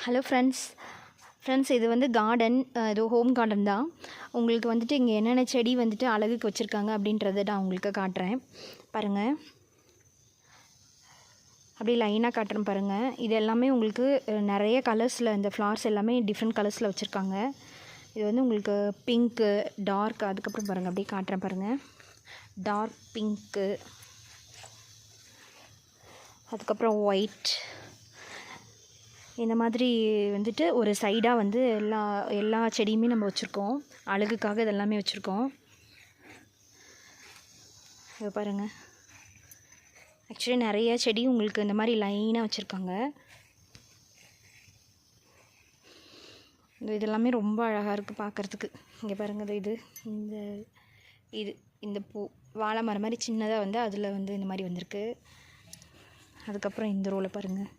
Hello friends இது வந்து garden, இது ஹோம் கார்டன் தான். உங்களுக்கு வந்துட்டு இங்கே என்னென்ன செடி வந்துட்டு அழகுக்கு வச்சுருக்காங்க அப்படின்றத நான் உங்களுக்கு காட்டுறேன் பாருங்கள். அப்படியே லைனாக காட்டுறேன் பாருங்கள். இது எல்லாமே உங்களுக்கு நிறைய கலர்ஸில், இந்த ஃப்ளார்ஸ் எல்லாமே டிஃப்ரெண்ட் கலர்ஸில் வச்சுருக்காங்க. இது வந்து உங்களுக்கு பிங்க்கு, டார்க், அதுக்கப்புறம் பாருங்கள் அப்படியே காட்டுறேன் பாருங்கள். டார்க் பிங்க்கு, அதுக்கப்புறம் ஒயிட், இந்த மாதிரி வந்துட்டு ஒரு சைடாக வந்து எல்லா செடியுமே நம்ம வச்சுருக்கோம். அழகுக்காக இதெல்லாமே வச்சுருக்கோம். இது பாருங்கள். ஆக்சுவலி நிறைய செடி உங்களுக்கு இந்த மாதிரி லைனாக வச்சுருக்காங்க. இதெல்லாமே ரொம்ப அழகாக இருக்குது பார்க்குறதுக்கு. இங்கே பாருங்கள், இந்த பூ வாழை மரம் மாதிரி சின்னதாக வந்து அதில் வந்து இந்த மாதிரி வந்திருக்கு. அதுக்கப்புறம் இந்த ரோவில் பாருங்கள்.